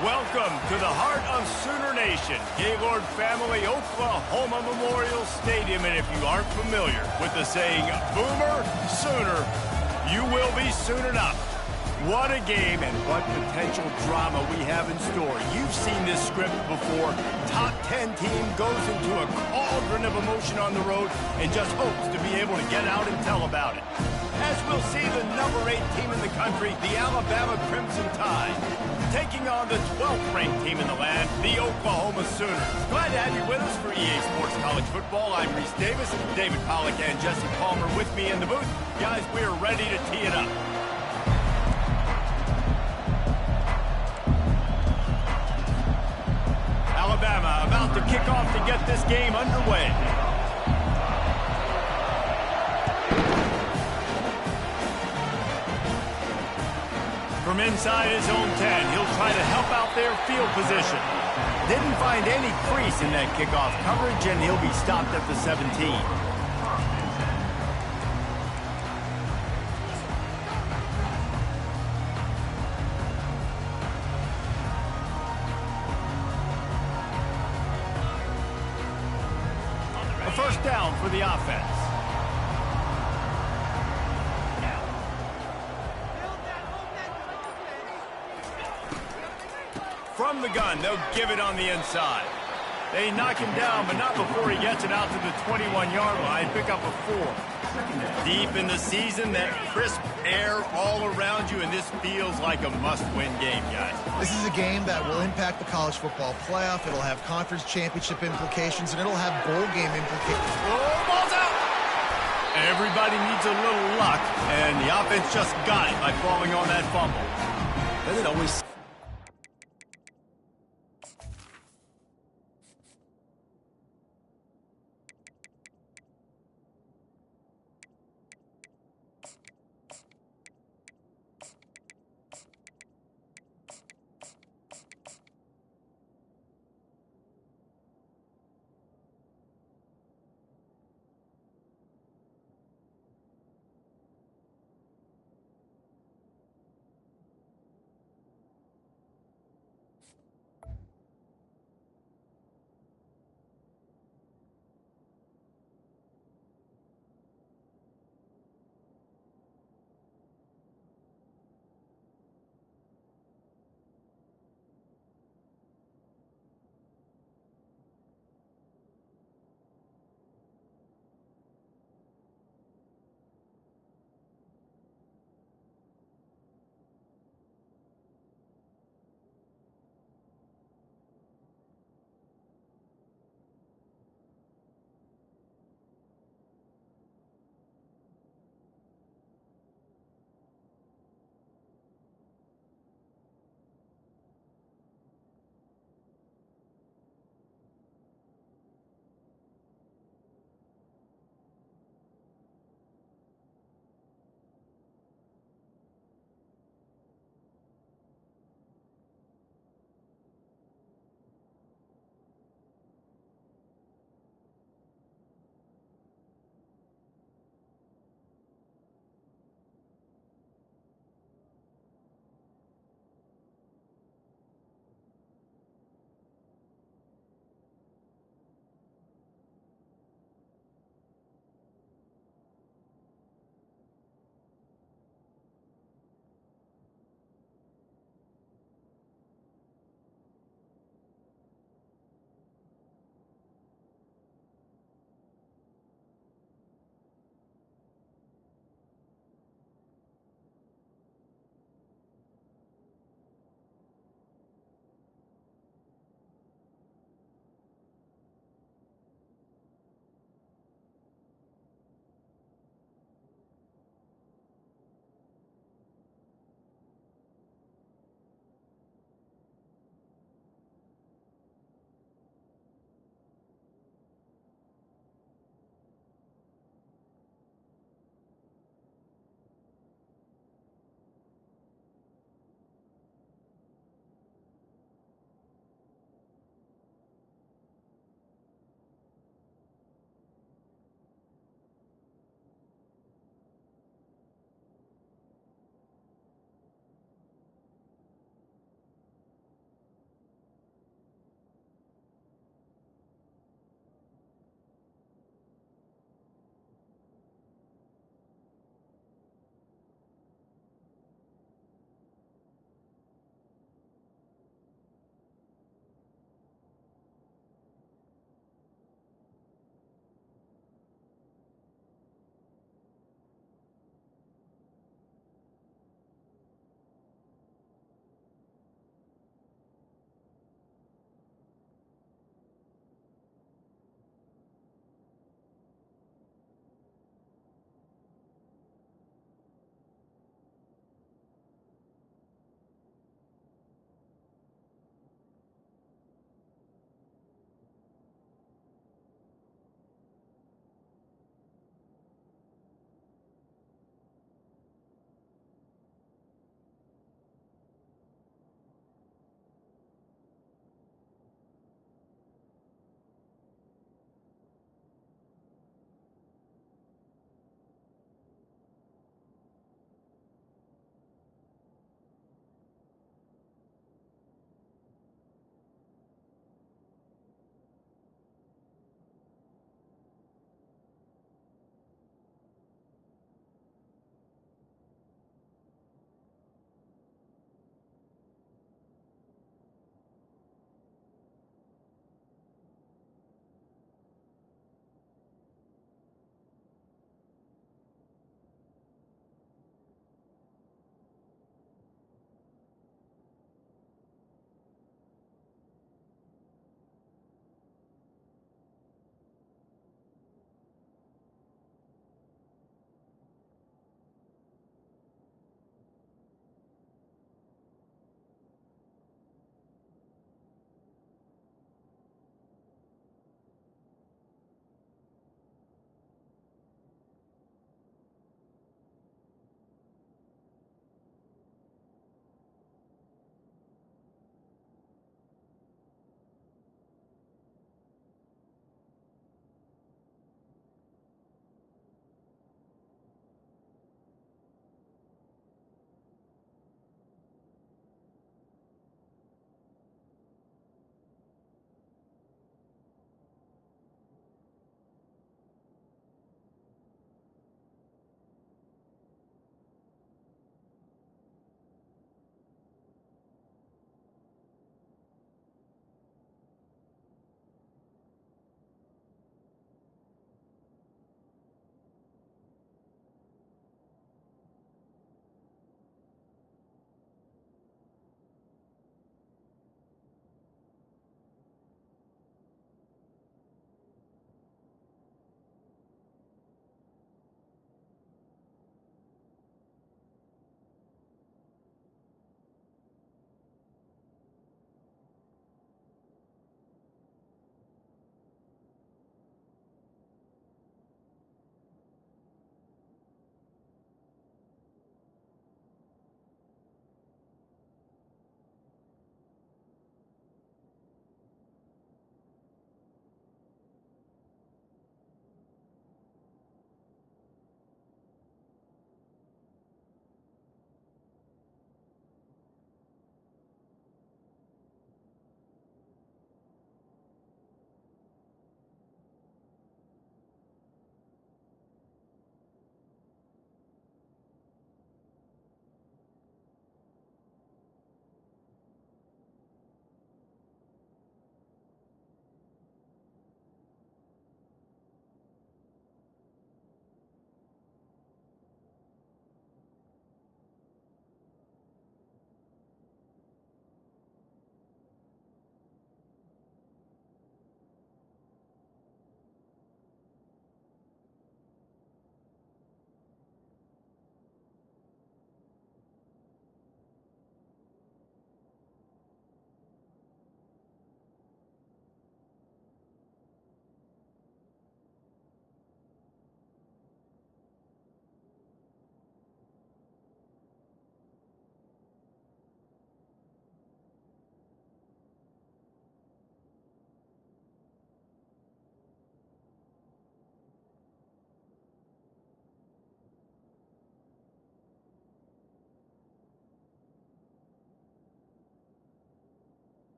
Welcome to the heart of Sooner Nation, Gaylord Family Oklahoma Memorial Stadium. And if you aren't familiar with the saying, Boomer Sooner, you will be soon enough. What a game and what potential drama we have in store. You've seen this script before. Top 10 team goes into a cauldron of emotion on the road and just hopes to be able to get out and tell about it. As we'll see the number 8 team in the country, the Alabama Crimson Tide, taking on the 12th-ranked team in the land, the Oklahoma Sooners. Glad to have you with us for EA Sports College Football. I'm Reese Davis, David Pollack and Jesse Palmer with me in the booth. Guys, we are ready to tee it up. Alabama about to kick off to get this game underway. From inside his own 10, he'll try to help out their field position. Didn't find any crease in that kickoff coverage, and he'll be stopped at the 17. A first down for the offense. From the gun, they'll give it on the inside. They knock him down, but not before he gets it out to the 21-yard line. Pick up a 4. Deep in the season, that crisp air all around you, and this feels like a must-win game, guys. This is a game that will impact the college football playoff. It'll have conference championship implications, and it'll have bowl game implications. Oh, ball's out! Everybody needs a little luck, and the offense just got it by falling on that fumble. Doesn't it always...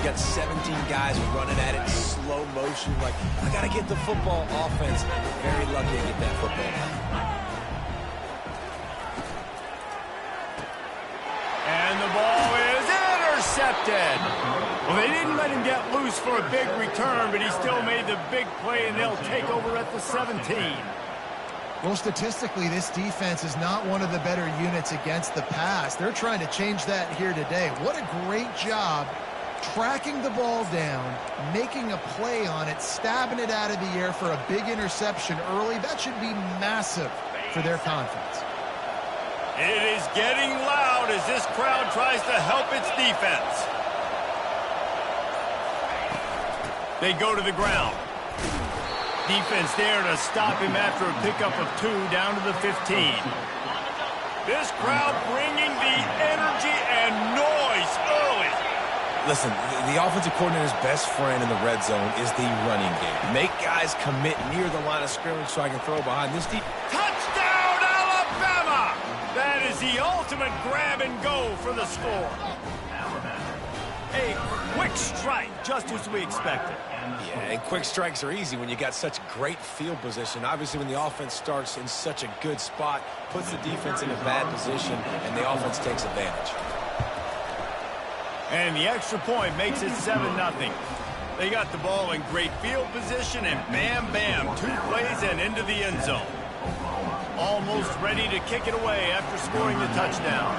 got 17 guys running at it in slow motion. Like, I got to get the football. Offense, very lucky to get that football back. And the ball is intercepted. Well, they didn't let him get loose for a big return, but he still made the big play, and they'll take over at the 17. Well, statistically, this defense is not one of the better units against the pass. They're trying to change that here today. What a great job tracking the ball down, making a play on it, stabbing it out of the air for a big interception early. That should be massive for their confidence. It is getting loud as this crowd tries to help its defense. They go to the ground. Defense there to stop him after a pickup of 2 down to the 15. This crowd bringing the energy and noise early. Listen, the offensive coordinator's best friend in the red zone is the running game. Make guys commit near the line of scrimmage so I can throw behind this deep. Touchdown, Alabama! That is the ultimate grab and go for the score. A quick strike, just as we expected. Yeah, and quick strikes are easy when you got such great field position. Obviously, when the offense starts in such a good spot, puts the defense in a bad position, and the offense takes advantage. And the extra point makes it 7-0. They got the ball in great field position, and bam, bam, 2 plays and into the end zone. Almost ready to kick it away after scoring the touchdown.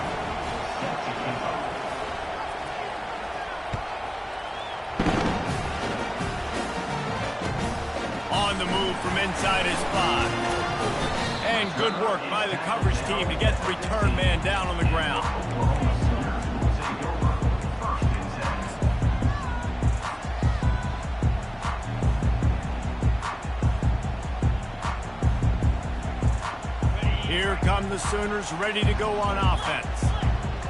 On the move from inside his 5. And good work by the coverage team to get the return man down on the ground. Here come the Sooners ready to go on offense.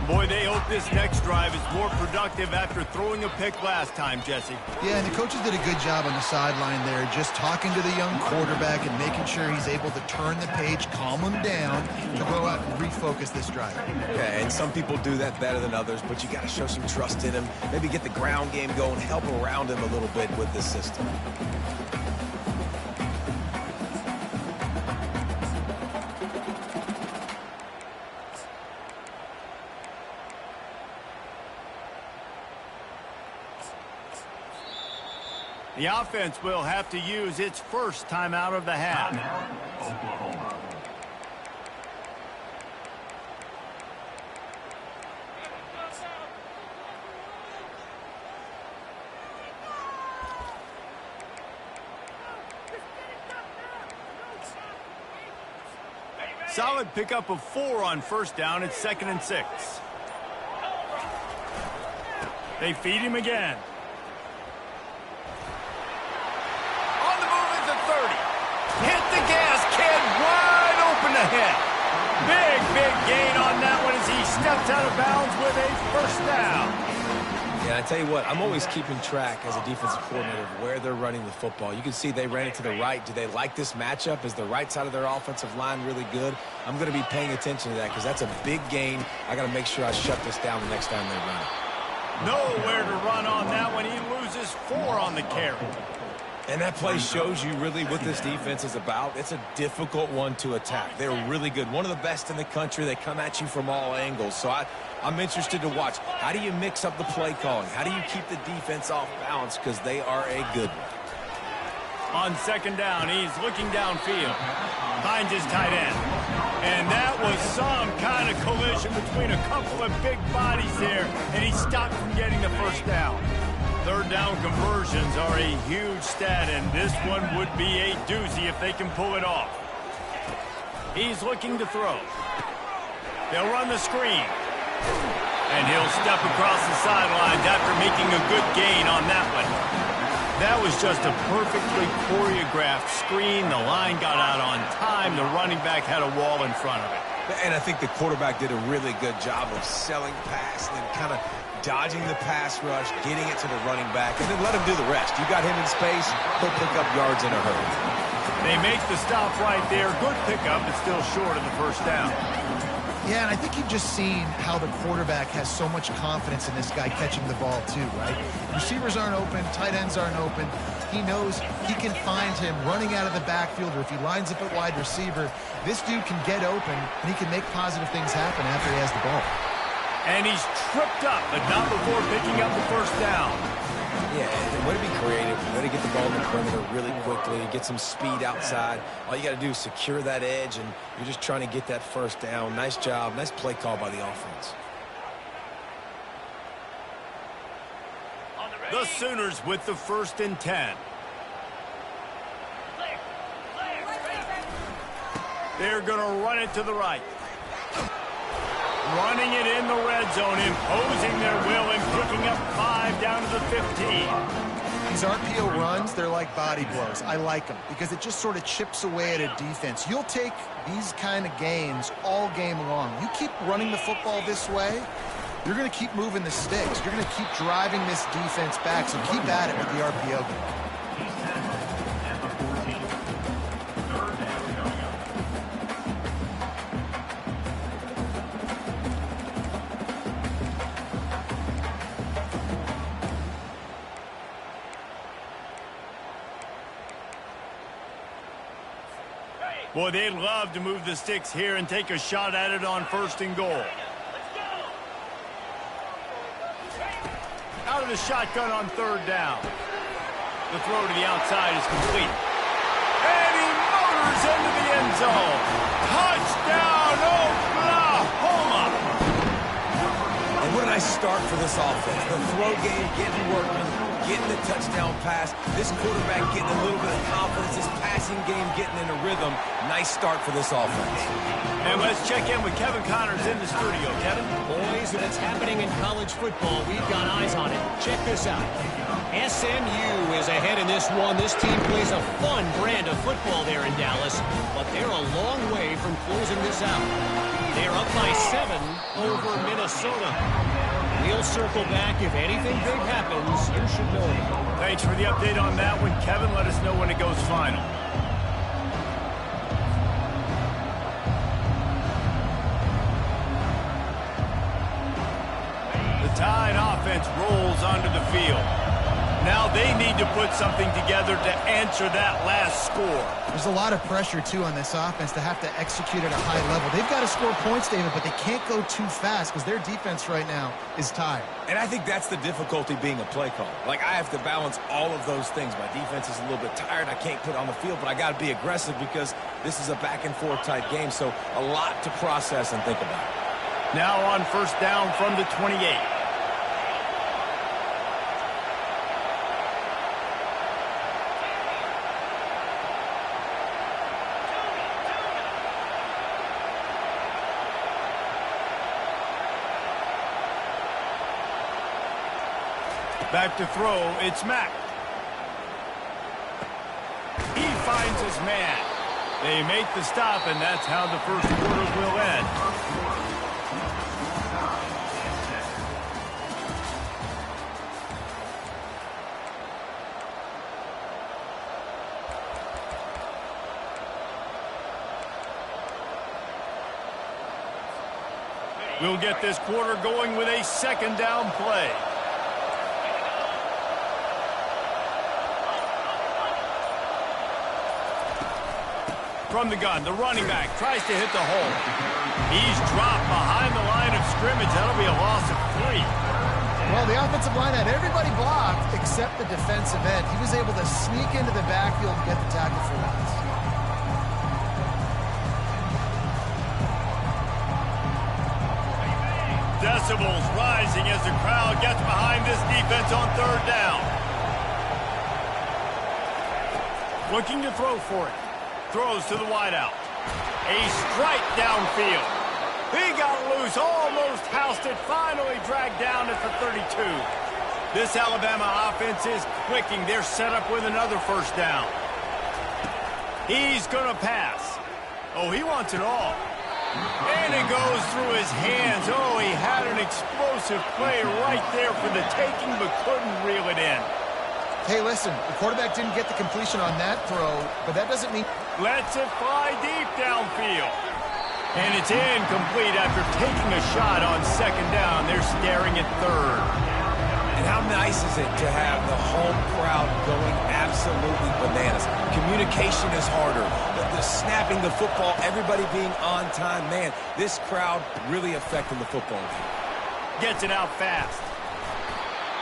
Boy, they hope this next drive is more productive after throwing a pick last time, Jesse. Yeah, and the coaches did a good job on the sideline there, just talking to the young quarterback and making sure he's able to turn the page, calm him down, to go out and refocus this drive. Okay, and some people do that better than others, but you got to show some trust in him. Maybe get the ground game going, help around him a little bit with this system. The offense will have to use its first timeout of the half. Oklahoma. Solid pickup of 4 on first down. It's 2nd and 6. They feed him again. Hit the gas, kid, wide open ahead. Big gain on that one as he steps out of bounds with a first down. Yeah, I tell you what, I'm always keeping track as a defensive coordinator of where they're running the football. You can see they ran it to the right. Do they like this matchup? Is the right side of their offensive line really good? I'm going to be paying attention to that because that's a big gain. I got to make sure I shut this down the next time they run it. Nowhere to run on that one. He loses 4 on the carry. And that play shows you really what this defense is about. It's a difficult one to attack. They're really good. One of the best in the country. They come at you from all angles. So I'm interested to watch. How do you mix up the play calling? How do you keep the defense off balance? Because they are a good one. On 2nd down, he's looking downfield. Finds his tight end. And that was some kind of collision between a couple of big bodies there, and he stopped from getting the first down. 3rd down conversions are a huge stat, and this one would be a doozy if they can pull it off. He's looking to throw. They'll run the screen. And he'll step across the sidelines after making a good gain on that one. That was just a perfectly choreographed screen. The line got out on time. The running back had a wall in front of it. And I think the quarterback did a really good job of selling pass and then kind of dodging the pass rush, getting it to the running back, and then let him do the rest. You got him in space, he'll pick up yards in a hurry. They make the stop right there. Good pickup, but still short of the first down. Yeah, and I think you've just seen how the quarterback has so much confidence in this guy catching the ball too, right? Receivers aren't open, tight ends aren't open. He knows he can find him running out of the backfield, or if he lines up at wide receiver, this dude can get open, and he can make positive things happen after he has the ball. And he's tripped up, but not before picking up the first down. Yeah, and way to be creative, way to get the ball in the perimeter really quickly, get some speed outside. All you got to do is secure that edge, and you're just trying to get that first down. Nice job, nice play call by the offense. The Sooners with the 1st and 10. They're going to run it to the right. Running it in the red zone, imposing their will and picking up 5 down to the 15. These RPO runs, they're like body blows. I like them because it just sort of chips away at a defense. You'll take these kind of gains all game long. You keep running the football this way, you're going to keep moving the sticks. You're going to keep driving this defense back, so keep at it with the RPO game. Boy, they'd love to move the sticks here and take a shot at it on 1st and goal. Out of the shotgun on 3rd down. The throw to the outside is complete. And he motors into the end zone. Touchdown, Oklahoma! And what a nice start for this offense. The throw game getting working, getting the touchdown pass. This quarterback getting a little bit of confidence. This passing game getting in a rhythm. Nice start for this offense. And let's check in with Kevin Connors in the studio. Kevin? Boys, if it's happening in college football, we've got eyes on it. Check this out. SMU is ahead in this one. This team plays a fun brand of football there in Dallas, but they're a long way from closing this out. They're up by 7 over Minnesota. We'll circle back. If anything big happens, you should know it. Thanks for the update on that one, Kevin. Let us know when it goes final. The Tide offense rolls onto the field. Now they need to put something together to answer that last score. There's a lot of pressure, too, on this offense to have to execute at a high level. They've got to score points, David, but they can't go too fast because their defense right now is tired. And I think that's the difficulty being a play caller. Like, I have to balance all of those things. My defense is a little bit tired. I can't put it on the field, but I got to be aggressive because this is a back-and-forth type game, so a lot to process and think about. Now on 1st down from the 28. Back to throw, it's Mack. He finds his man. They make the stop, and that's how the first quarter will end. We'll get this quarter going with a 2nd down play. From the gun, the running back tries to hit the hole. He's dropped behind the line of scrimmage. That'll be a loss of 3. Well, the offensive line had everybody blocked except the defensive end. He was able to sneak into the backfield and get the tackle for once. Decibels rising as the crowd gets behind this defense on 3rd down. Looking to throw for it. Throws to the wideout. A strike downfield. He got loose, almost housed it, finally dragged down at the 32. This Alabama offense is clicking. They're set up with another 1st down. He's going to pass. Oh, he wants it all. And it goes through his hands. Oh, he had an explosive play right there for the taking, but couldn't reel it in. Hey, listen, the quarterback didn't get the completion on that throw, but that doesn't mean... Lets it fly deep downfield. And it's incomplete after taking a shot on second down. They're staring at third. And how nice is it to have the home crowd going absolutely bananas? Communication is harder. The snapping the football, everybody being on time. Man, this crowd really affecting the football game. Gets it out fast.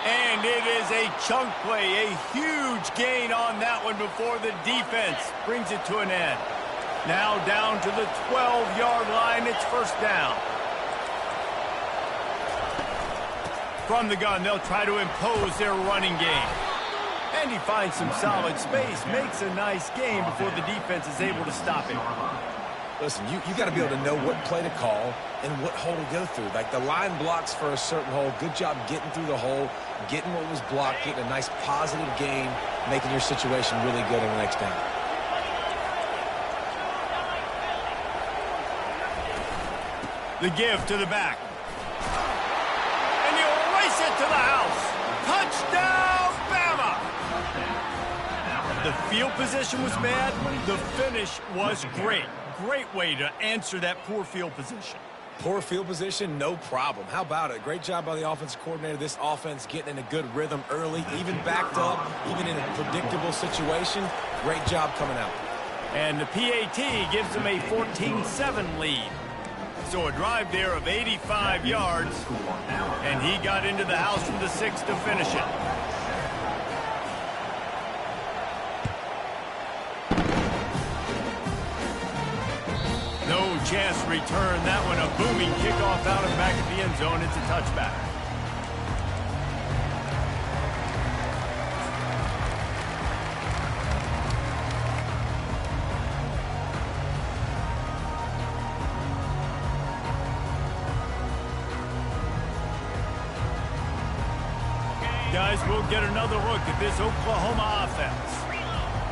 And it is a chunk play, a huge gain on that one before the defense brings it to an end. Now down to the 12-yard line, it's first down. From the gun, they'll try to impose their running game. And he finds some solid space, makes a nice gain before the defense is able to stop him. Listen, you got to be able to know what play to call and what hole to go through. Like the line blocks for a certain hole. Good job getting through the hole, getting what was blocked, getting a nice positive gain, making your situation really good on the next down. The give to the back. And he'll race it to the house. Touchdown, Bama! The field position was bad. The finish was great. Great way to answer that poor field position. Poor field position, no problem. How about it? Great job by the offensive coordinator. This offense getting in a good rhythm early, even backed up, even in a predictable situation. Great job coming out. And the PAT gives them a 14-7 lead. So a drive there of 85 yards, and he got into the house from the 6 to finish it. No chance to return that one. A booming kickoff out and back at the end zone. It's a touchback. Guys, we'll get another look at this Oklahoma offense.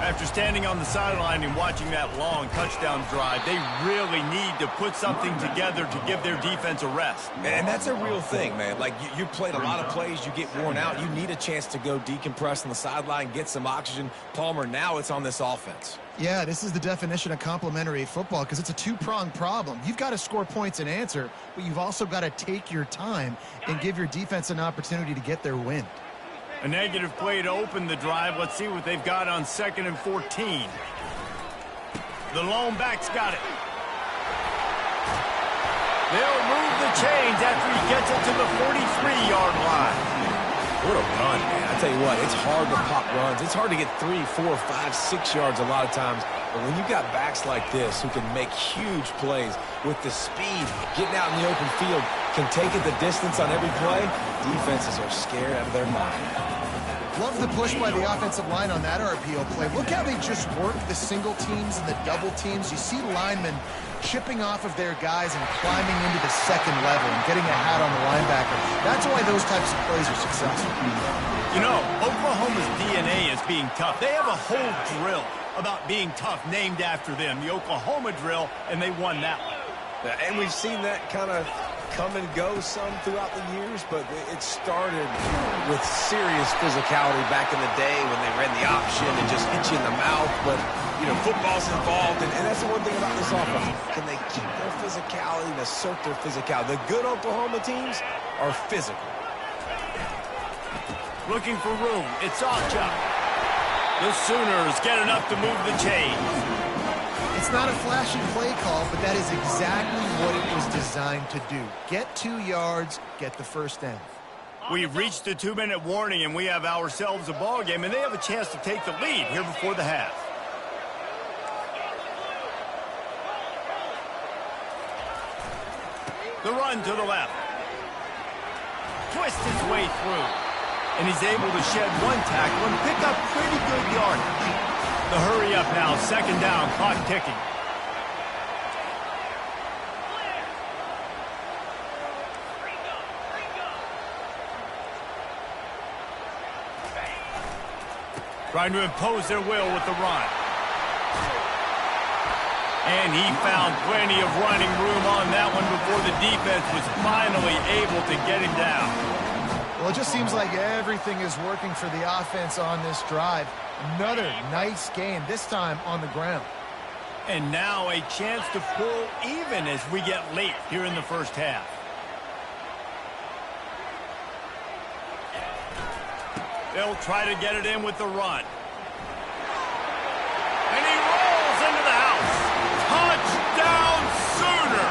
After standing on the sideline and watching that long touchdown drive, they really need to put something together to give their defense a rest. And that's a real thing, man. Like, you played a lot of plays, you get worn out. You need a chance to go decompress on the sideline, get some oxygen. Palmer, now it's on this offense. Yeah, this is the definition of complementary football because it's a two-pronged problem. You've got to score points and answer, but you've also got to take your time and give your defense an opportunity to get their wind. A negative play to open the drive. Let's see what they've got on 2nd and 14. The lone back's got it. They'll move the chains after he gets it to the 43-yard line. What a run, man. I tell you what, it's hard to pop runs. It's hard to get 3, 4, 5, 6 yards a lot of times. But when you've got backs like this who can make huge plays with the speed, getting out in the open field, can take it the distance on every play, defenses are scared out of their mind. Love the push by the offensive line on that RPO play. Look how they just work the single teams and the double teams. You see linemen chipping off of their guys and climbing into the second level and getting a hat on the linebacker. That's why those types of plays are successful. You know, Oklahoma's DNA is being tough. They have a whole drill about being tough named after them, the Oklahoma drill, and they won that one. And we've seen that kind of come and go some throughout the years, but it started with serious physicality back in the day when they ran the option and just hit you in the mouth. But, you know, football's involved, and that's the one thing about this offense. Can they keep their physicality and assert their physicality? The good Oklahoma teams are physical. Looking for room. It's Ocha. The Sooners get enough to move the chains. It's not a flashy play call, but that is exactly what it was designed to do. Get 2 yards, get the first down. We've reached the 2-minute warning, and we have ourselves a ball game, and they have a chance to take the lead here before the half. The run to the left. Twists his way through. And he's able to shed one tackle and pick up pretty good yardage. The hurry up now, 2nd down, clock ticking. Trying to impose their will with the run. And he found plenty of running room on that one before the defense was finally able to get him down. Well, it just seems like everything is working for the offense on this drive. Another nice game, this time on the ground. And now a chance to pull even as we get late here in the first half. They'll try to get it in with the run. And he rolls into the house. Touchdown, Sooner!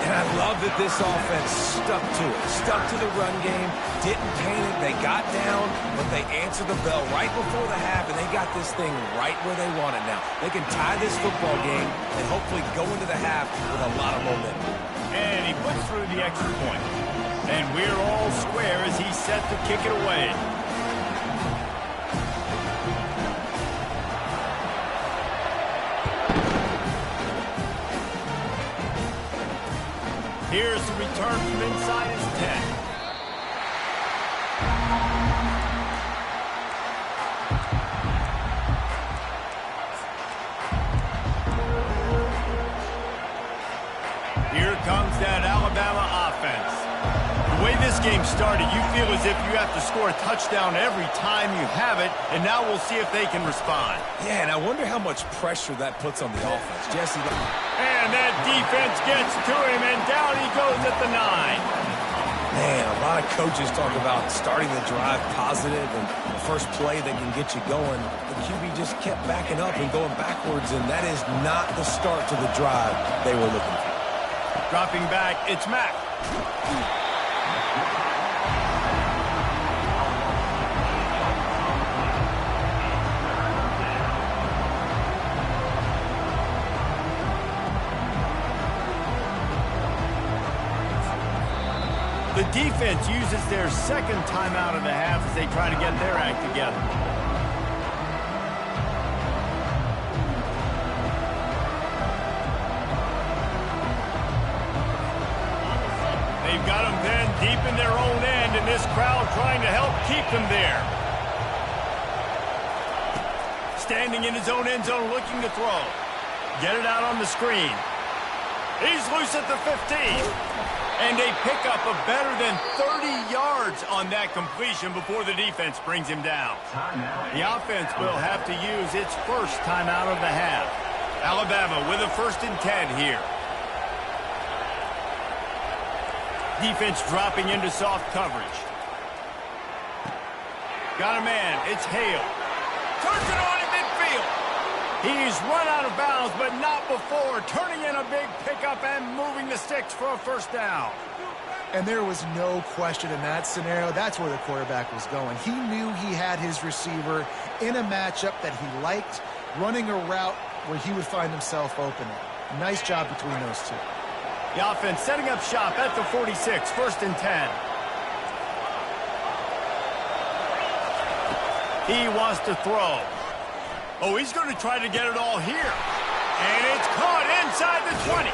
And I love that this offense stuck to it. Stuck to the run game. Didn't panic. They got down, but they answered the bell right before the half, and they got this thing right where they want it now. They can tie this football game and hopefully go into the half with a lot of momentum. And he puts through the extra point. And we're all square as he's set to kick it away. Here's the return from inside his 10. Here comes that Alabama offense. The way this game started, you feel as if you have to score a touchdown every time you have it, and now we'll see if they can respond. Yeah, and I wonder how much pressure that puts on the offense. Jesse. And that defense gets to him, and down he goes at the 9. Man, a lot of coaches talk about starting the drive positive and the first play that can get you going. The QB just kept backing up and going backwards, and that is not the start to the drive they were looking for. Dropping back, it's Mack. The defense uses their second timeout of the half as they try to get their act together. They've got them then deep in their own end, and this crowd trying to help keep them there. Standing in his own end zone looking to throw. Get it out on the screen. He's loose at the 15. And a pickup of better than 30 yards on that completion before the defense brings him down. The offense will have to use its first timeout of the half. Alabama with a 1st and 10 here. Defense dropping into soft coverage. Got a man. It's Hale. Turns it on in midfield. He's run out of bounds, but not before. Turning in a big pickup and moving the sticks for a 1st down. And there was no question in that scenario. That's where the quarterback was going. He knew he had his receiver in a matchup that he liked, running a route where he would find himself open. Nice job between those two. The offense setting up shop at the 46, 1st and 10. He wants to throw. Oh, he's going to try to get it all here. And it's caught inside the 20.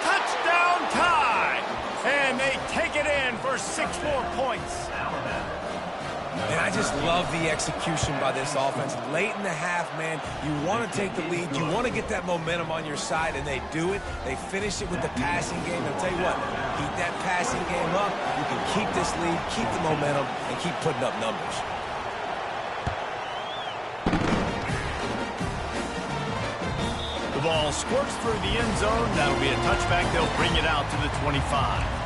Touchdown tie. And they take it in for 6 more points. And I just love the execution by this offense. Late in the half, man, you want to take the lead. You want to get that momentum on your side, and they do it. They finish it with the passing game. I'll tell you what, keep that passing game up. You can keep this lead, keep the momentum, and keep putting up numbers. The ball squirts through the end zone. That'll be a touchback. They'll bring it out to the 25.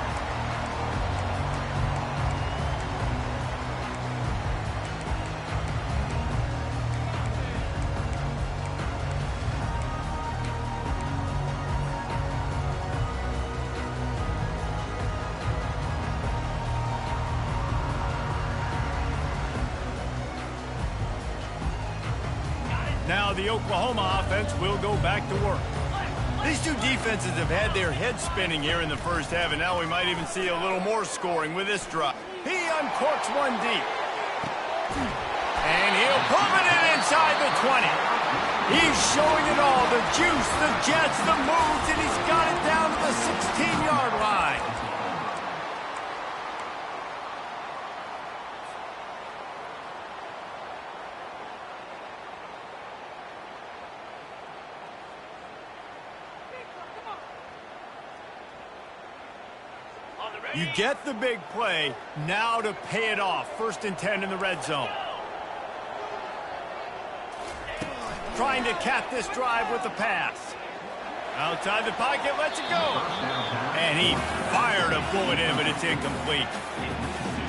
Now the Oklahoma offense will go back to work. These two defenses have had their heads spinning here in the first half, and now we might even see a little more scoring with this drop. He uncorks one deep. And he'll pump it in inside the 20. He's showing it all, the juice, the jets, the moves, and he's got it down to the 16-yard line. You get the big play, now to pay it off. 1st and 10 in the red zone. trying to cap this drive with the pass. Outside the pocket, lets it go. And he fired a bullet in, but it's incomplete.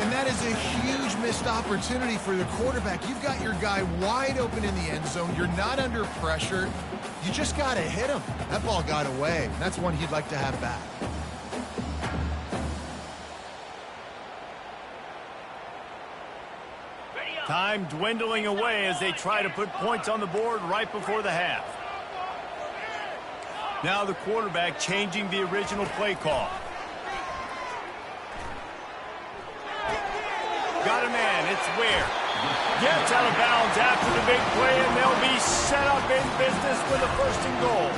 And that is a huge missed opportunity for the quarterback. You've got your guy wide open in the end zone. You're not under pressure. You just got to hit him. That ball got away. That's one he'd like to have back. Time dwindling away as they try to put points on the board right before the half. Now the quarterback changing the original play call. Got a man, it's Ware. Gets out of bounds after the big play, and they'll be set up in business with a 1st and goal.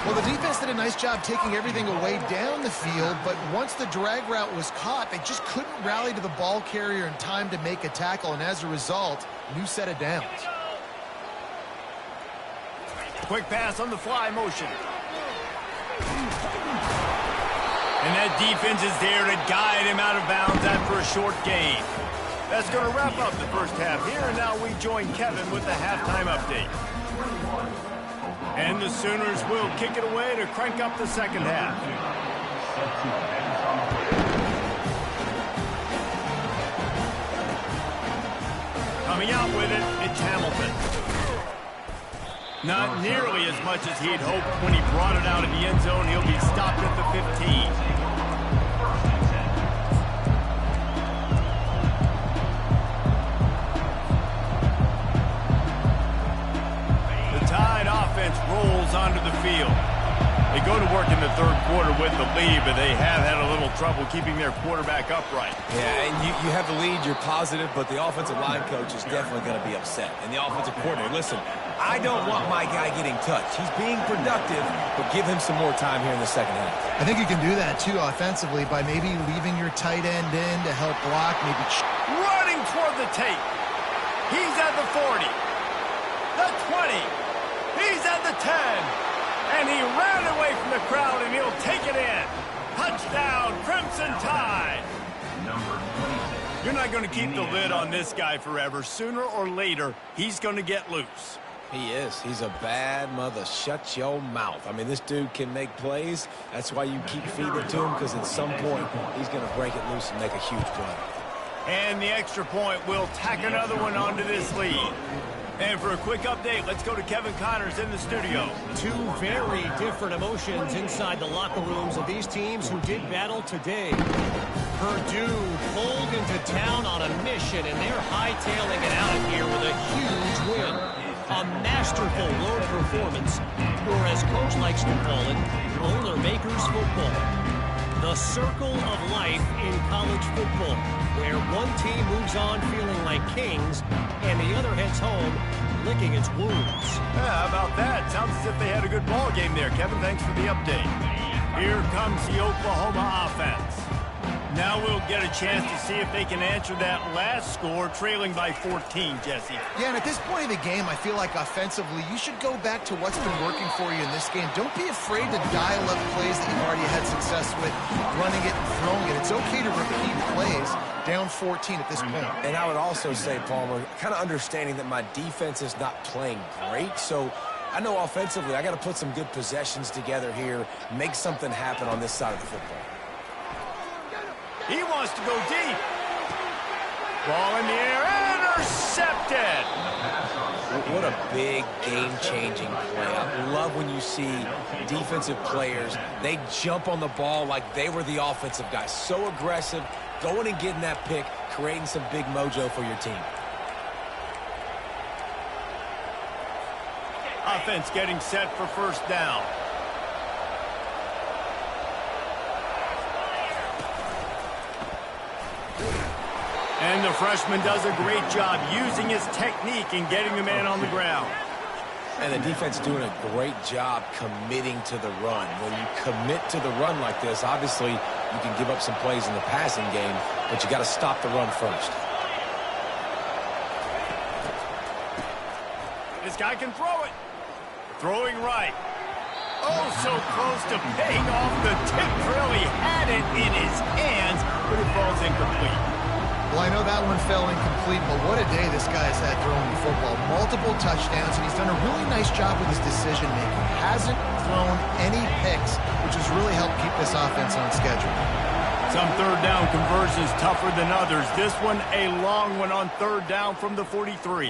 Well, the defense did a nice job taking everything away down the field, but once the drag route was caught, they just couldn't rally to the ball carrier in time to make a tackle, and as a result, new set of downs. Quick pass on the fly motion. And that defense is there to guide him out of bounds after a short gain. That's going to wrap up the first half here, and now we join Kevin with the halftime update. And the Sooners will kick it away to crank up the second half. Coming out with it, it's Hamilton. Not nearly as much as he'd hoped when he brought it out of the end zone. He'll be stopped at the 15. Rolls onto the field. They go to work in the third quarter with the lead, but they have had a little trouble keeping their quarterback upright. Yeah, and you have the lead, you're positive, but the offensive line coach is definitely going to be upset. And the offensive coordinator, listen, I don't want my guy getting touched. He's being productive, but give him some more time here in the second half. I think you can do that, too, offensively, by maybe leaving your tight end in to help block, maybe... Running toward the tape. He's at the 40. The 20. He's at the 10, and he ran away from the crowd, and he'll take it in. Touchdown, Crimson Tide. You're not going to keep the lid on this guy forever. Sooner or later, he's going to get loose. He is. He's a bad mother. Shut your mouth. I mean, this dude can make plays. That's why you keep feeding it to him, because at some point, he's going to break it loose and make a huge play. And the extra point will tack another one onto this lead. And for a quick update, let's go to Kevin Connors in the studio. Two very different emotions inside the locker rooms of these teams who did battle today. Purdue pulled into town on a mission, and they're hightailing it out of here with a huge win. A masterful road performance, or as Coach likes to call it, Boilermakers football. The circle of life in college football, where one team moves on feeling like kings, and the other heads home licking its wounds. Yeah, how about that? Sounds as if they had a good ball game there, Kevin. Thanks for the update. Here comes the Oklahoma offense. Now we'll get a chance to see if they can answer that last score, trailing by 14, Jesse. Yeah, and at this point in the game, I feel like offensively, you should go back to what's been working for you in this game. Don't be afraid to dial up plays that you've already had success with, running it and throwing it. It's okay to repeat plays down 14 at this point. And I would also say, Palmer, kind of understanding that my defense is not playing great, so I know offensively I got to put some good possessions together here, make something happen on this side of the football. He wants to go deep. Ball in the air, intercepted. What a big game-changing play. I love when you see defensive players, they jump on the ball like they were the offensive guy. So aggressive, going and getting that pick, creating some big mojo for your team. Offense getting set for first down. And the freshman does a great job using his technique and getting the man on the ground. And the defense doing a great job committing to the run. When you commit to the run like this, obviously you can give up some plays in the passing game, but you got to stop the run first. This guy can throw it. Throwing right. Oh, so close to paying off the tip drill. He had it in his hands, but it falls incomplete. Well, I know that one fell incomplete, but what a day this guy's had throwing the football. Multiple touchdowns, and he's done a really nice job with his decision-making. Hasn't thrown any picks, which has really helped keep this offense on schedule. Some third down conversions tougher than others. This one a long one on third down from the 43.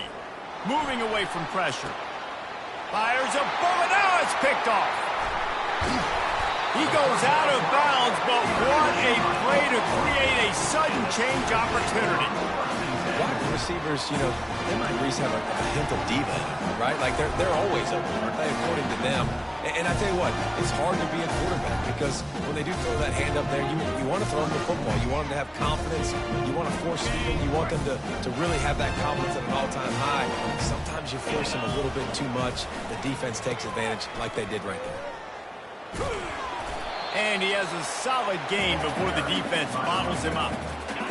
Moving away from pressure. Fires a bullet. Now it's picked off. He goes out of bounds, but what a play to create a sudden change opportunity. Wide receivers, you know, they might at least have a hint of diva, right? Like they're always open, aren't they, according to them? And I tell you what, it's hard to be a quarterback because when they do throw that hand up there, you want to throw them the football. You want them to have confidence. You want to force feed them. You want them to really have that confidence at an all-time high. Sometimes you force them a little bit too much. The defense takes advantage like they did right there. And he has a solid gain before the defense bottles him up.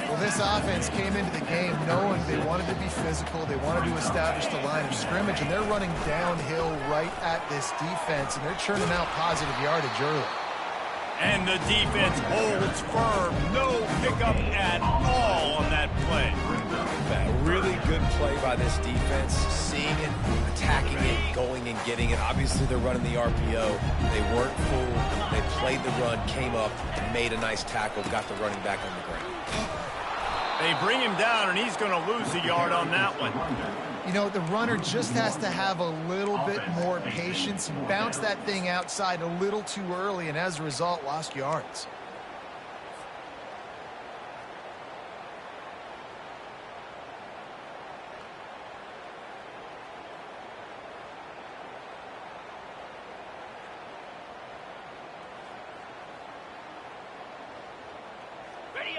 Well, this offense came into the game knowing they wanted to be physical, they wanted to establish the line of scrimmage, and they're running downhill right at this defense, and they're churning out positive yardage early. And the defense holds firm. No pickup at all on that play. A really good play by this defense, seeing it, attacking it, going and getting it. Obviously, they're running the RPO. They weren't fooled. They played the run, came up, made a nice tackle, got the running back on the ground. They bring him down, and he's going to lose a yard on that one. You know, the runner just has to have a little bit more patience. He bounced that thing outside a little too early, and as a result, lost yards.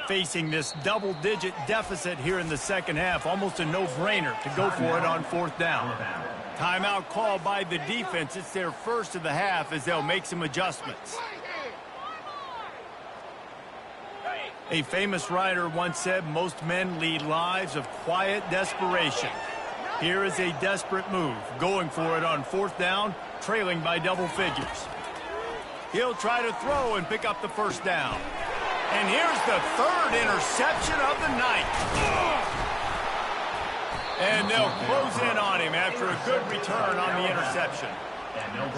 Facing this double-digit deficit here in the second half, almost a no-brainer to go for it on fourth down. Timeout called by the defense. It's their first of the half as they'll make some adjustments. A famous writer once said, most men lead lives of quiet desperation. Here is a desperate move, going for it on fourth down, trailing by double figures. He'll try to throw and pick up the first down. And here's the third interception of the night. And they'll close in on him after a good return on the interception.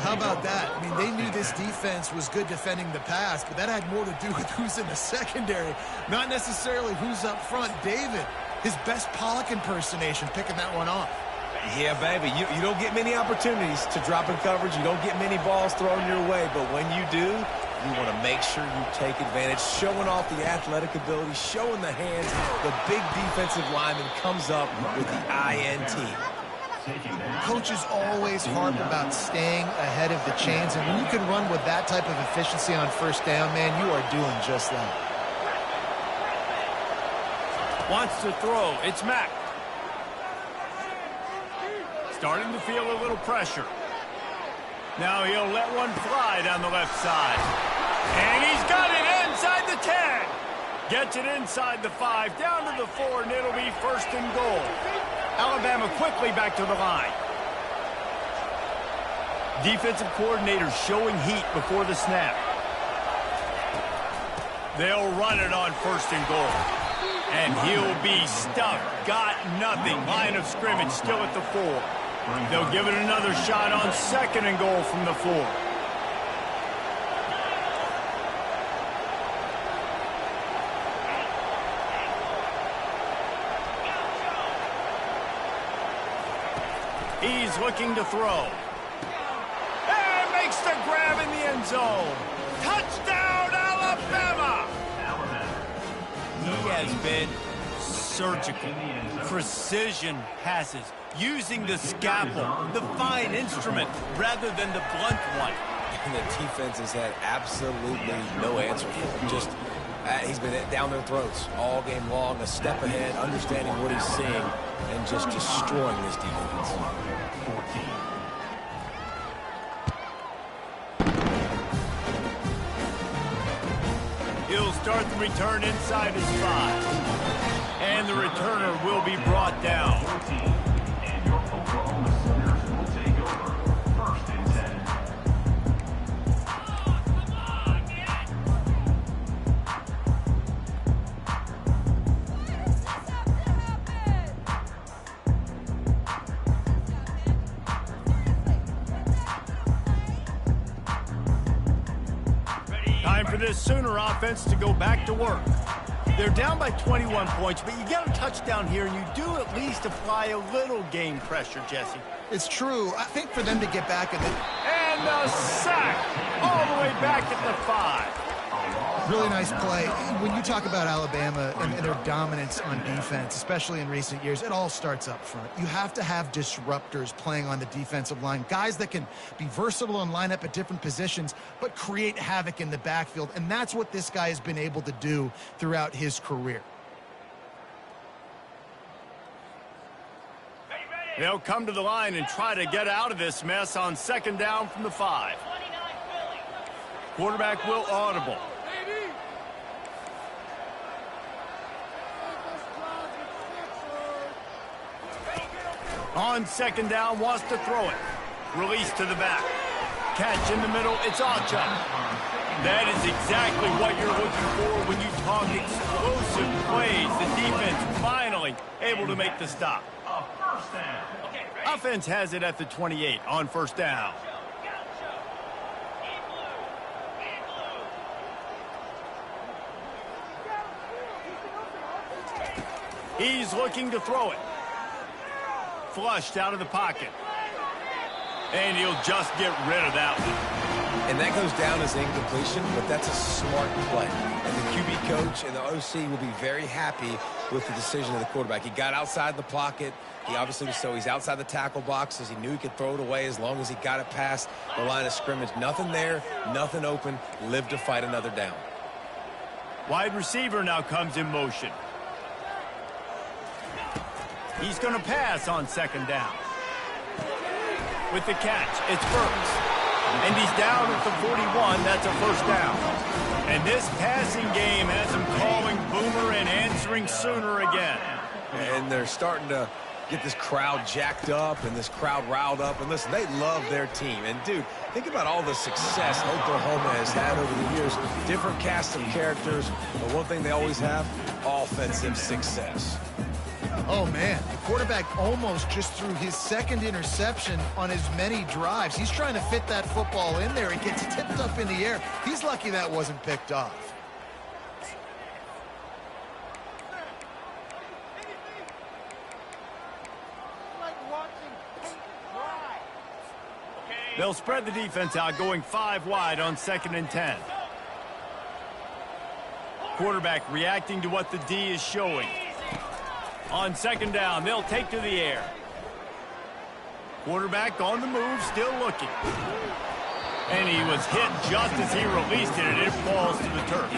How about that? I mean, they knew this defense was good defending the pass, but that had more to do with who's in the secondary, not necessarily who's up front. David, his best Pollock impersonation, picking that one off. Yeah, baby, you don't get many opportunities to drop in coverage. You don't get many balls thrown your way, but when you do, you want to make sure you take advantage, showing off the athletic ability, showing the hands. The big defensive lineman comes up with the INT. Coaches always harp about staying ahead of the chains, and when you can run with that type of efficiency on first down, man, you are doing just that. Wants to throw. It's Mack. Starting to feel a little pressure. Now he'll let one fly down the left side. And he's got it inside the 10. Gets it inside the 5, down to the 4, and it'll be first and goal. Alabama quickly back to the line. Defensive coordinator showing heat before the snap. They'll run it on first and goal. And he'll be stuck. Got nothing. Line of scrimmage still at the 4. They'll give it another shot on second and goal from the 4. He's looking to throw. And makes the grab in the end zone. Touchdown, Alabama! He has been surgical. Precision passes. Using the scalpel, the fine instrument, rather than the blunt one. And the defense has had absolutely no answer for him. Just, he's been down their throats all game long, a step ahead, understanding what he's seeing, and just destroying this defense. He'll start the return inside his 5. And the returner will be brought down. Time for this Sooner offense to go back to work. They're down by 21 points, but you get a touchdown here, and you do at least apply a little game pressure, Jesse. It's true. I think for them to get back in the... And a sack all the way back at the 5. Really nice play. When you talk about Alabama and their dominance on defense, especially in recent years, it all starts up front. You have to have disruptors playing on the defensive line, guys that can be versatile and line up at different positions, but create havoc in the backfield, and that's what this guy has been able to do throughout his career. They'll come to the line and try to get out of this mess on second down from the 5. Quarterback will audible. On second down, wants to throw it. Release to the back. Catch in the middle, it's Acha. That is exactly what you're looking for when you talk explosive plays. The defense finally able to make the stop. Offense has it at the 28 on first down. He's looking to throw it. Flushed out of the pocket. And he'll just get rid of that one. And that goes down as incompletion, but that's a smart play. And the QB coach and the OC will be very happy with the decision of the quarterback. He got outside the pocket. He obviously was so he's outside the tackle boxes. He knew he could throw it away as long as he got it past the line of scrimmage. Nothing there, nothing open. Live to fight another down. Wide receiver now comes in motion. He's going to pass on second down. With the catch, it's Burks. And he's down at the 41. That's a first down. And this passing game has him calling Boomer and answering Sooner again. And they're starting to get this crowd jacked up and this crowd riled up. And listen, they love their team. And, dude, think about all the success Oklahoma has had over the years. Different cast of characters. But one thing they always have, offensive success. Oh, man, the quarterback almost just threw his second interception on as many drives. He's trying to fit that football in there. It gets tipped up in the air. He's lucky that wasn't picked off. They'll spread the defense out, going 5 wide on second and 10. Quarterback reacting to what the D is showing. On second down, they'll take to the air. Quarterback on the move, still looking. And he was hit just as he released it, and it falls to the turf.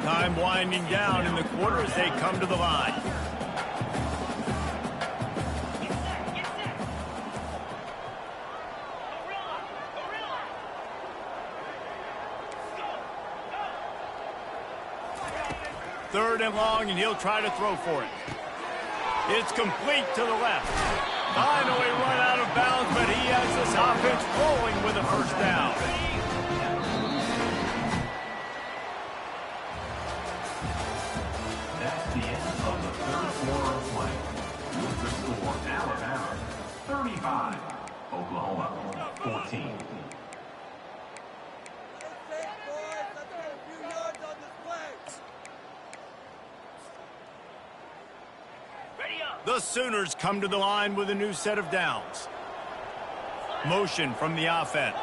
Time winding down in the quarter as they come to the line. Third and long, and he'll try to throw for it. It's complete to the left. Finally run out of bounds, but he has this offense rolling with a first down. That's the end of the third quarter of play. With the score, Alabama 35, Oklahoma 14. The Sooners come to the line with a new set of downs. Motion from the offense.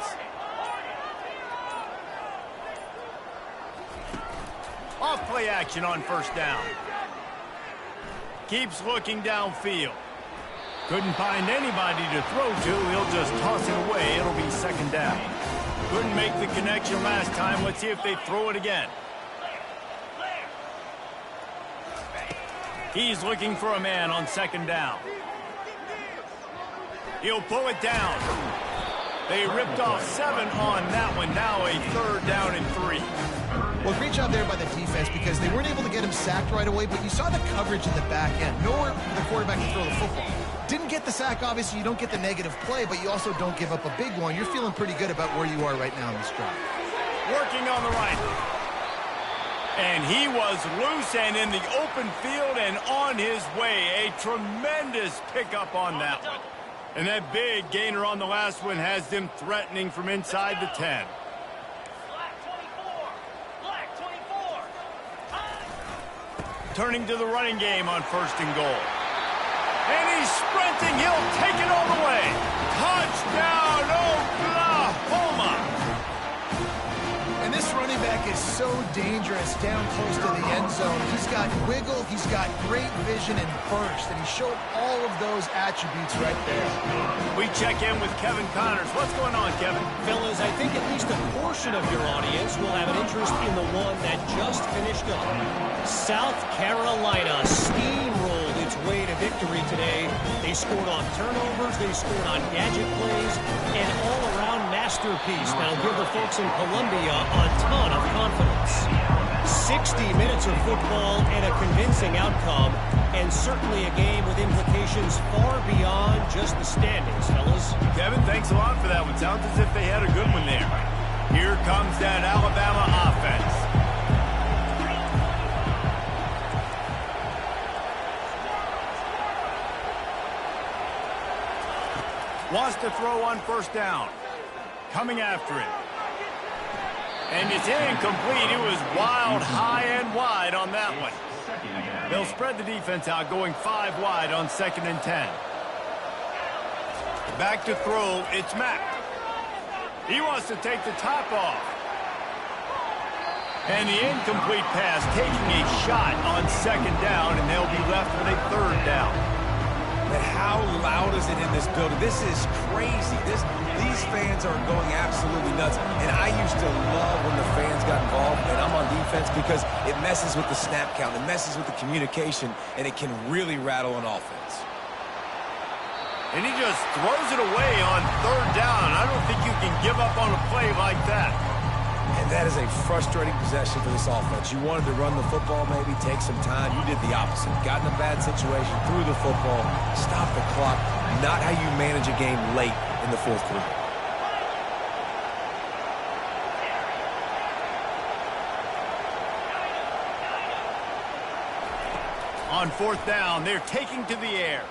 Off play action on first down. Keeps looking downfield. Couldn't find anybody to throw to. He'll just toss it away. It'll be second down. Couldn't make the connection last time. Let's see if they throw it again. He's looking for a man on second down. He'll pull it down. They ripped off 7 on that one. Now a third down and 3. Well, great job there by the defense because they weren't able to get him sacked right away, but you saw the coverage in the back end. Nowhere for the quarterback to throw the football. Didn't get the sack, obviously. You don't get the negative play, but you also don't give up a big one. You're feeling pretty good about where you are right now in this drive. Working on the right. And he was loose and in the open field and on his way. A tremendous pickup on that one. And that big gainer on the last one has them threatening from inside the 10. turning to the running game on 1st and goal. And he's sprinting. He'll take it all the way. Touchdown, Oklahoma! And this running back is so dangerous down close to the end zone. He's got wiggle, he's got great vision and burst, and he showed all of those attributes right there. We check in with Kevin Connors. What's going on, Kevin? Fellas, I think at least a portion of your audience will have an interest in the one that just finished up. South Carolina steamrolled its way to victory today. They scored on turnovers, they scored on gadget plays, and all-around masterpiece. Now give the folks in Columbia a ton of confidence. 60 minutes of football and a convincing outcome, and certainly a game with implications far beyond just the standings, fellas. Kevin, thanks a lot for that one. Sounds as if they had a good one there. Here comes that Alabama offense. Wants to throw on 1st down. Coming after it. And it's incomplete. It was wild, high and wide on that one. They'll spread the defense out, going 5 wide on 2nd and 10. Back to throw, it's Mack. He wants to take the top off. And the incomplete pass taking a shot on 2nd down, and they'll be left with a 3rd down. But how loud is it in this building? This is crazy. These fans are going absolutely nuts. And I used to love when the fans got involved, and I'm on defense, because it messes with the snap count. It messes with the communication, and it can really rattle an offense. And he just throws it away on 3rd down. I don't think you can give up on a play like that. And that is a frustrating possession for this offense. You wanted to run the football, maybe take some time. You did the opposite. Got in a bad situation, threw the football, stopped the clock. Not how you manage a game late in the 4th quarter. On 4th down, they're taking to the air.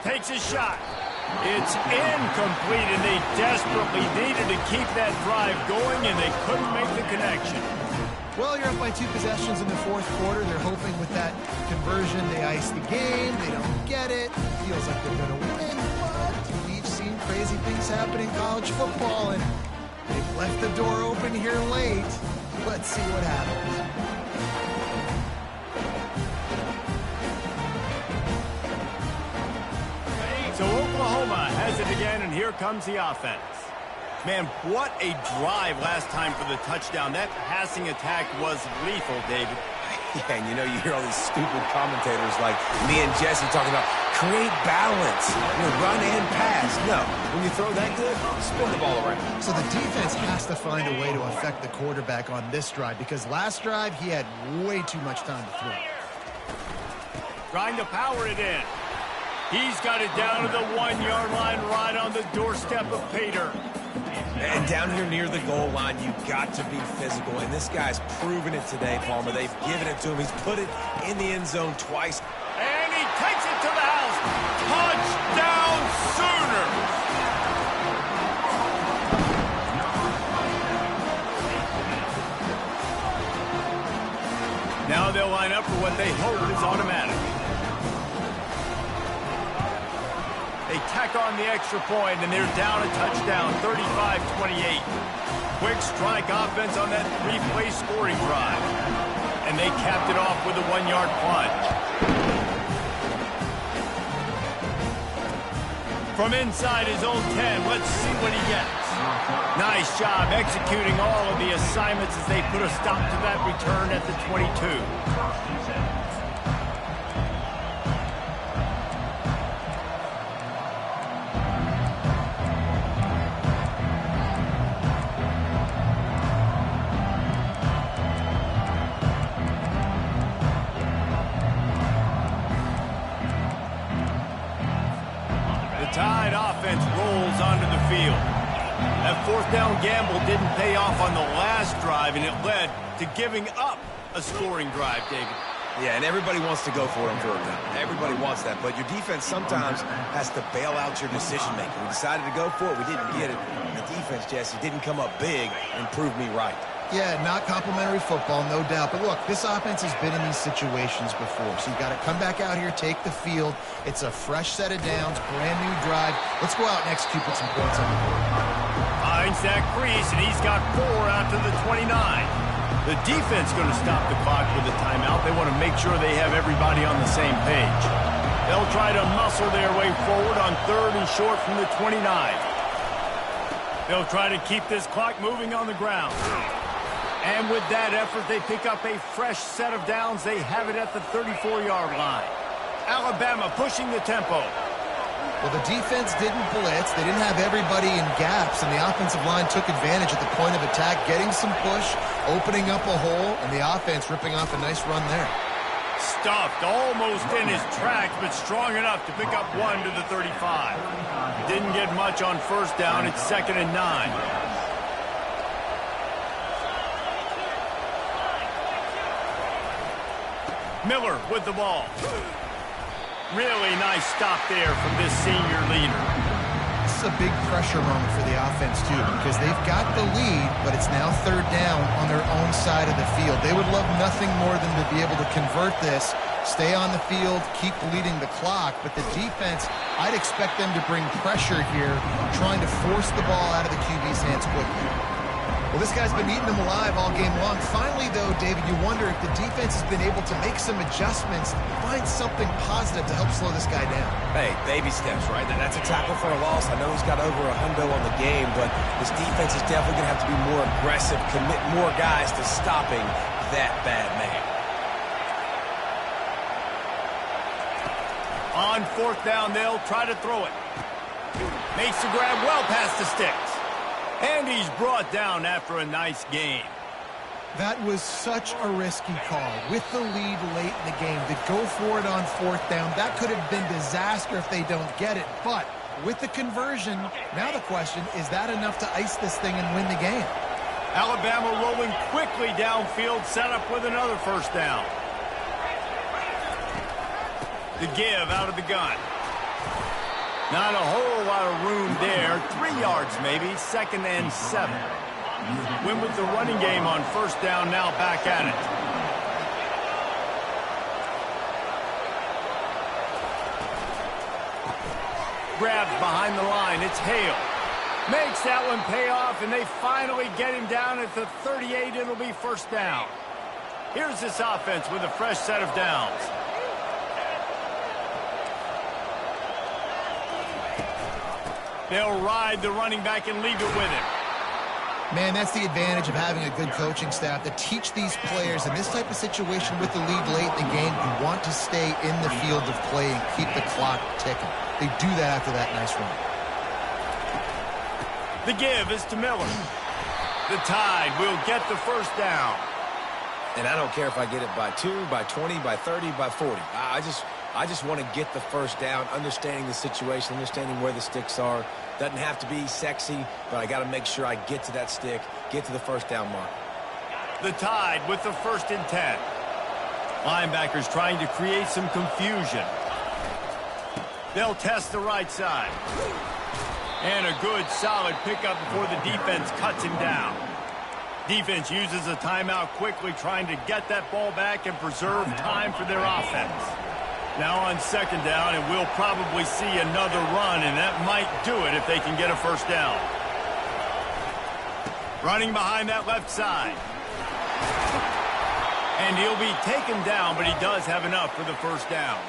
Takes a shot. It's incomplete, and they desperately needed to keep that drive going, and they couldn't make the connection. Well, you're up by 2 possessions in the 4th quarter. They're hoping with that conversion they ice the game. They don't get it. Feels like they're going to win, but we've seen crazy things happen in college football, and they've left the door open here late. Let's see what happens. So Oklahoma has it again, and here comes the offense. Man, what a drive last time for the touchdown. That passing attack was lethal, David. Yeah, and you know, you hear all these stupid commentators like me and Jesse talking about create balance, run and pass. No, when you throw that good, spin the ball around. So the defense has to find a way to affect the quarterback on this drive, because last drive he had way too much time to throw. Trying to power it in. He's got it down to the 1-yard line, right on the doorstep of Pater. And down here near the goal line, you've got to be physical. And this guy's proven it today, Palmer. They've given it to him. He's put it in the end zone twice. And he takes it to the house. Touchdown, Sooners! Now they'll line up for what they hope is automatic. They tack on the extra point, and they're down a touchdown, 35-28. Quick strike offense on that 3-play scoring drive. And they capped it off with a 1-yard plunge. From inside his own 10, let's see what he gets. Nice job executing all of the assignments as they put a stop to that return at the 22. Tide offense rolls onto the field. That 4th down gamble didn't pay off on the last drive, and it led to giving up a scoring drive, David. Yeah, and everybody wants to go for it on 4th down. Everybody wants that, but your defense sometimes has to bail out your decision-making. We decided to go for it. We didn't get it. The defense, Jesse, didn't come up big and prove me right. Yeah, not complimentary football, no doubt. But look, this offense has been in these situations before. So you've got to come back out here, take the field. It's a fresh set of downs, brand new drive. Let's go out and execute with some points on the board. Finds that crease, and he's got 4 out to the 29. The defense going to stop the clock with a timeout. They want to make sure they have everybody on the same page. They'll try to muscle their way forward on 3rd and short from the 29. They'll try to keep this clock moving on the ground. And with that effort, they pick up a fresh set of downs. They have it at the 34-yard line. Alabama pushing the tempo. Well, the defense didn't blitz. They didn't have everybody in gaps, and the offensive line took advantage at the point of attack, getting some push, opening up a hole, and the offense ripping off a nice run there. Stuffed almost in his tracks, but strong enough to pick up 1 to the 35. Didn't get much on 1st down. It's 2nd and 9. Miller with the ball. Really nice stop there from this senior leader. This is a big pressure moment for the offense, too, because they've got the lead, but it's now 3rd down on their own side of the field. They would love nothing more than to be able to convert this, stay on the field, keep bleeding the clock, but the defense, I'd expect them to bring pressure here, trying to force the ball out of the QB's hands quickly. Well, this guy's been eating them alive all game long. Finally, though, David, you wonder if the defense has been able to make some adjustments, find something positive to help slow this guy down. Hey, baby steps, right? That's a tackle for a loss. I know he's got over a hundo on the game, but this defense is definitely going to have to be more aggressive, commit more guys to stopping that bad man. On 4th down, they'll try to throw it. Makes the grab well past the sticks. And he's brought down after a nice game. That was such a risky call. With the lead late in the game, to go for it on 4th down, that could have been disaster if they don't get it. But with the conversion, now the question, is that enough to ice this thing and win the game? Alabama rolling quickly downfield, set up with another 1st down. The give out of the gun. Not a whole lot of room there. 3 yards maybe, 2nd and 7. Win with the running game on 1st down, now back at it. Grabs behind the line, it's Hale. Makes that one pay off, and they finally get him down at the 38. It'll be 1st down. Here's this offense with a fresh set of downs. They'll ride the running back and leave it with him. Man, that's the advantage of having a good coaching staff to teach these players in this type of situation with the lead late in the game. You want to stay in the field of play and keep the clock ticking. They do that after that nice run. The give is to Miller. The Tide will get the 1st down. And I don't care if I get it by 2, by 20, by 30, by 40. I just want to get the 1st down, understanding the situation, understanding where the sticks are. Doesn't have to be sexy, but I got to make sure I get to that stick, get to the 1st down mark. The Tide with the 1st and 10. Linebackers trying to create some confusion. They'll test the right side. And a good, solid pickup before the defense cuts him down. Defense uses a timeout quickly, trying to get that ball back and preserve time for their offense. Now on 2nd down, and we'll probably see another run, and that might do it if they can get a 1st down. Running behind that left side. And he'll be taken down, but he does have enough for the 1st down.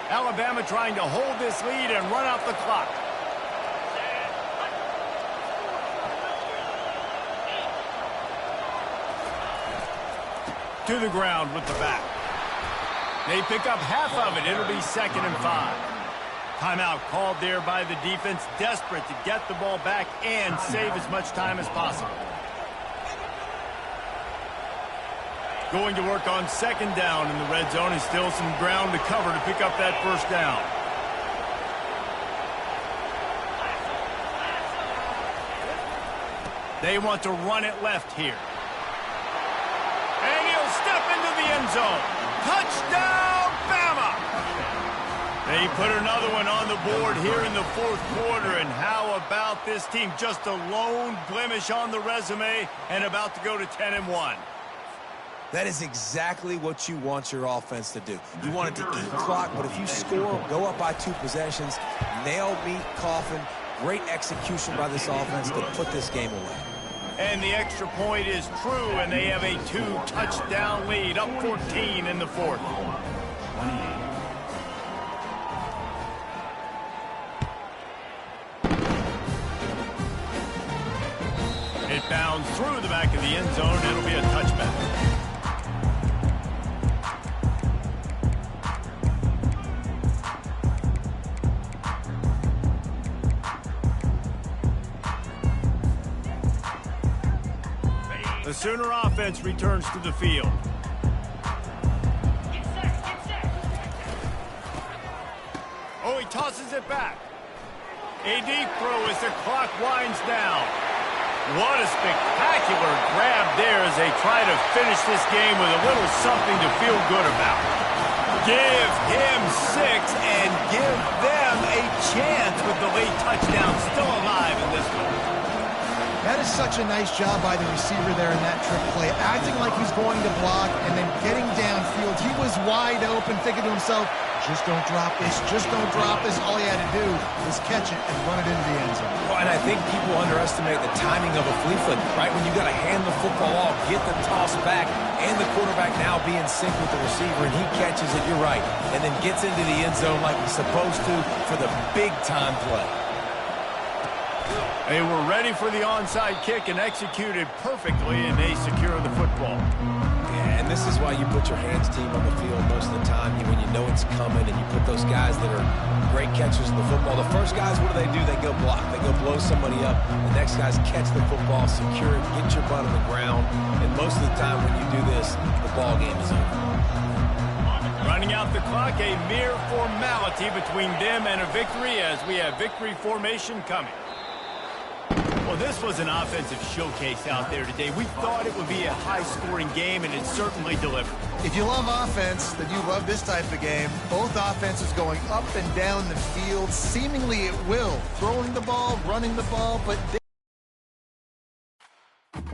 Alabama trying to hold this lead and run out the clock. To the ground with the back. They pick up half of it. It'll be 2nd and 5. Timeout called there by the defense, desperate to get the ball back and save as much time as possible. Going to work on 2nd down in the red zone, and still some ground to cover to pick up that 1st down. They want to run it left here. And he'll step into the end zone. Touchdown, Bama! They put another one on the board here in the fourth quarter, and how about this team? Just a lone blemish on the resume and about to go to 10-1. That is exactly what you want your offense to do. You want it to eat clock, but if you score, go up by 2 possessions, nail, meet, coffin, great execution by this offense to put this game away. And the extra point is true, and they have a 2-touchdown lead, up 14 in the fourth. 28. It bounds through the back of the end zone. It'll be a touchback. The Sooner offense returns to the field. Oh, he tosses it back. A deep throw as the clock winds down. What a spectacular grab there as they try to finish this game with a little something to feel good about. Give him 6 and give them a chance with the late touchdown still alive in this one. That is such a nice job by the receiver there in that trick play, acting like he's going to block and then getting downfield. He was wide open, thinking to himself, just don't drop this, just don't drop this. All he had to do was catch it and run it into the end zone. Well, and I think people underestimate the timing of a flea flicker, right? When you got to hand the football off, get the toss back, and the quarterback now be in sync with the receiver, and he catches it, you're right, and then gets into the end zone like he's supposed to for the big-time play. They were ready for the onside kick and executed perfectly, and they secure the football. Yeah, and this is why you put your hands team on the field most of the time when you know it's coming, and you put those guys that are great catchers of the football. The first guys, what do? They go block. They go blow somebody up. The next guys catch the football, secure it, get your butt on the ground, and most of the time when you do this, the ball game is over. Running out the clock, a mere formality between them and a victory as we have victory formation coming. Well, this was an offensive showcase out there today. We thought it would be a high-scoring game, and it certainly delivered. If you love offense, then you love this type of game. Both offenses going up and down the field, seemingly at will. Throwing the ball, running the ball, but